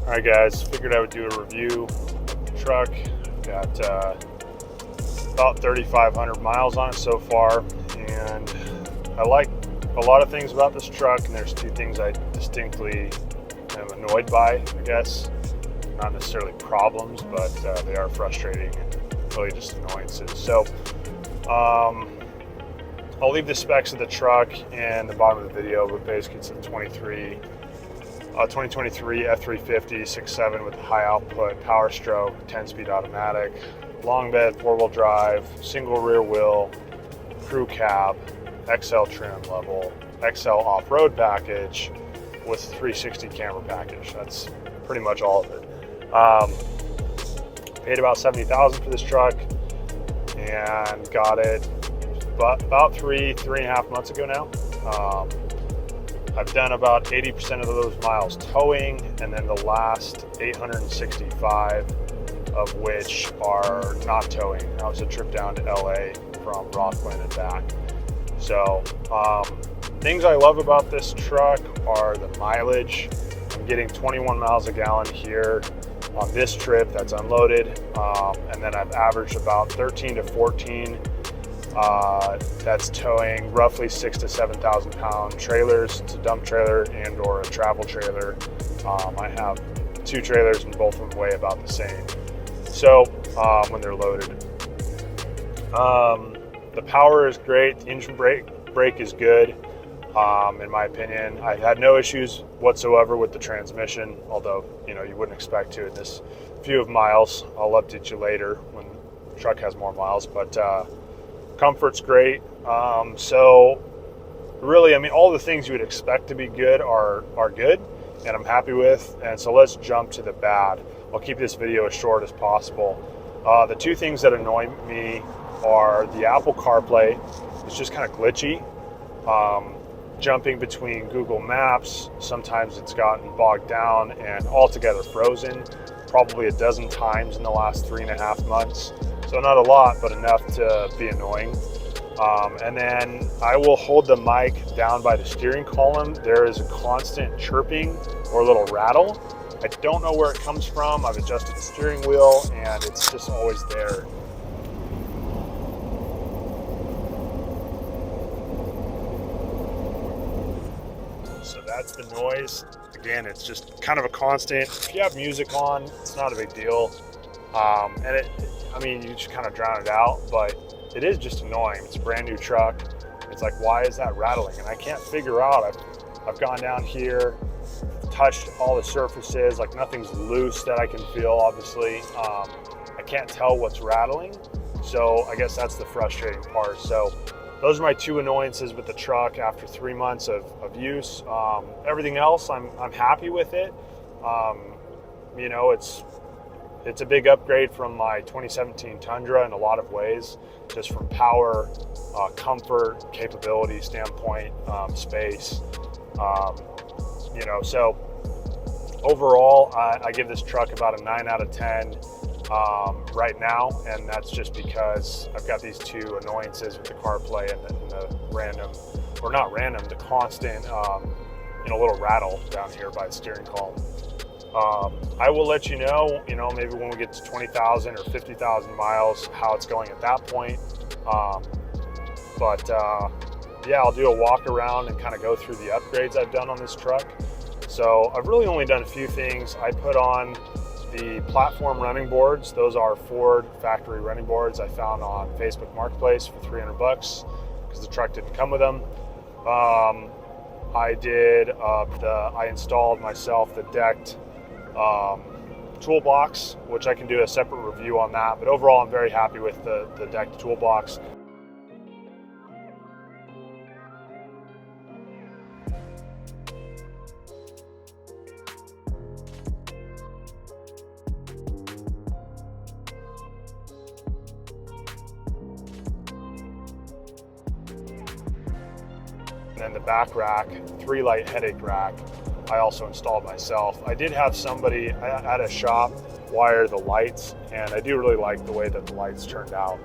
Alright guys, figured I would do a review of the truck. Got about 3,500 miles on it so far, and I like a lot of things about this truck, and there's two things I distinctly am annoyed by, I guess. Not necessarily problems, but they are frustrating and really just annoyances. So I'll leave the specs of the truck in the bottom of the video, but basically it's a 2023 F350 6.7 with a high output power stroke, 10-speed automatic, long bed, 4-wheel drive, single rear wheel, crew cab, XL trim level, XL off-road package with 360 camera package. That's pretty much all of it. Paid about $70,000 for this truck and got it about three and a half months ago now. I've done about 80% of those miles towing, and then the last 865 of which are not towing. That was a trip down to LA from Rockland and back. So things I love about this truck are the mileage. I'm getting 21 miles a gallon here on this trip that's unloaded, and then I've averaged about 13 to 14 that's towing roughly 6,000 to 7,000 pound trailers. It's a dump trailer and or a travel trailer. I have two trailers and both of them weigh about the same. So when they're loaded, the power is great. The engine brake is good. In my opinion, I had no issues whatsoever with the transmission, although you wouldn't expect to in this few of miles. I'll update you later when the truck has more miles, but comfort's great. So really, all the things you would expect to be good are good, and I'm happy with. And so let's jump to the bad. I'll keep this video as short as possible. The two things that annoy me are the Apple CarPlay. It's just kind of glitchy. Jumping between Google Maps, sometimes it's gotten bogged down and altogether frozen, probably a dozen times in the last 3.5 months. So not a lot, but enough to be annoying. And then I will hold the mic down by the steering column. There is a constant chirping or a little rattle. I don't know where it comes from. I've adjusted the steering wheel and it's just always there. So that's the noise. Again, it's just kind of a constant. If you have music on, it's not a big deal. And you just kind of drown it out, but it is just annoying. It's a brand new truck. It's like, why is that rattling? And I can't figure out. I've gone down here, touched all the surfaces, like nothing's loose that I can feel, obviously. I can't tell what's rattling. So I guess that's the frustrating part. So those are my two annoyances with the truck after 3 months of use. Everything else, I'm happy with it. It's a big upgrade from my 2017 Tundra in a lot of ways, just from power, comfort, capability standpoint, space. So overall, I give this truck about a 9 out of 10 right now, and that's just because I've got these two annoyances with the CarPlay and the random, or not random, the constant, little rattle down here by the steering column. I will let you know, maybe when we get to 20,000 or 50,000 miles, how it's going at that point. Yeah, I'll do a walk around and kind of go through the upgrades I've done on this truck. So I've really only done a few things. I put on the platform running boards. Those are Ford factory running boards I found on Facebook Marketplace for $300 because the truck didn't come with them. I installed myself the decked toolbox, which I can do a separate review on that, but overall I'm very happy with the decked toolbox. And then the back rack, 3-light headache rack, I also installed myself. I did have somebody at a shop wire the lights, and I do really like the way that the lights turned out.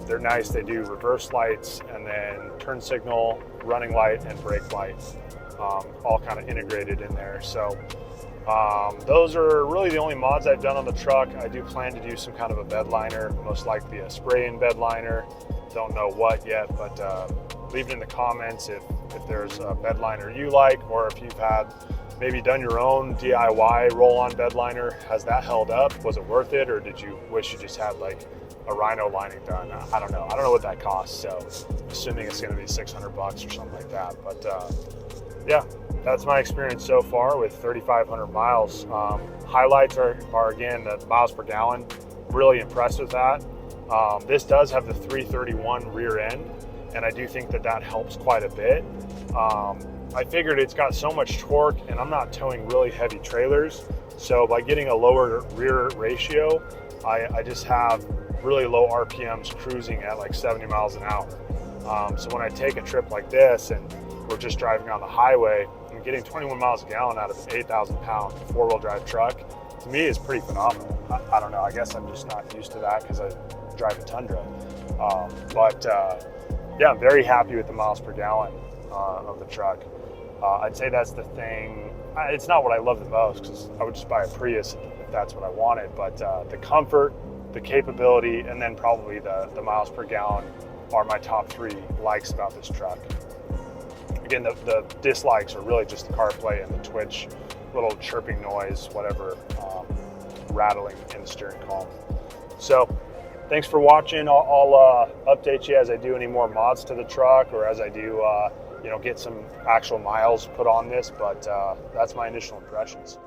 They're nice. They do reverse lights and then turn signal, running light, and brake light, all kind of integrated in there. So Those are really the only mods I've done on the truck. I do plan to do some kind of a bed liner, most likely a spray-in bed liner. Don't know what yet, but leave it in the comments if there's a bed liner you like, or if you've had maybe done your own DIY roll-on bed liner. Has that held up? Was it worth it, or did you wish you just had like a rhino lining done? I don't know. I don't know what that costs, so assuming it's going to be $600 or something like that. But yeah, that's my experience so far with 3,500 miles. Highlights are again the miles per gallon. Really impressed with that. This does have the 331 rear end, and I do think that helps quite a bit. I figured it's got so much torque, and I'm not towing really heavy trailers, so by getting a lower rear ratio, I just have really low RPMs cruising at like 70 miles an hour. So when I take a trip like this and we're just driving on the highway, and getting 21 miles a gallon out of an 8,000 pound four-wheel drive truck, to me is pretty phenomenal. I don't know, I guess I'm just not used to that because I drive a Tundra. Yeah, I'm very happy with the miles per gallon of the truck. I'd say that's the thing. It's not what I love the most, because I would just buy a Prius if that's what I wanted, but the comfort, the capability, and then probably the miles per gallon are my top three likes about this truck. Again, the dislikes are really just the CarPlay and the twitch, little chirping noise, whatever, rattling in the steering column. So thanks for watching. I'll update you as I do any more mods to the truck, or as I do get some actual miles put on this, but that's my initial impressions.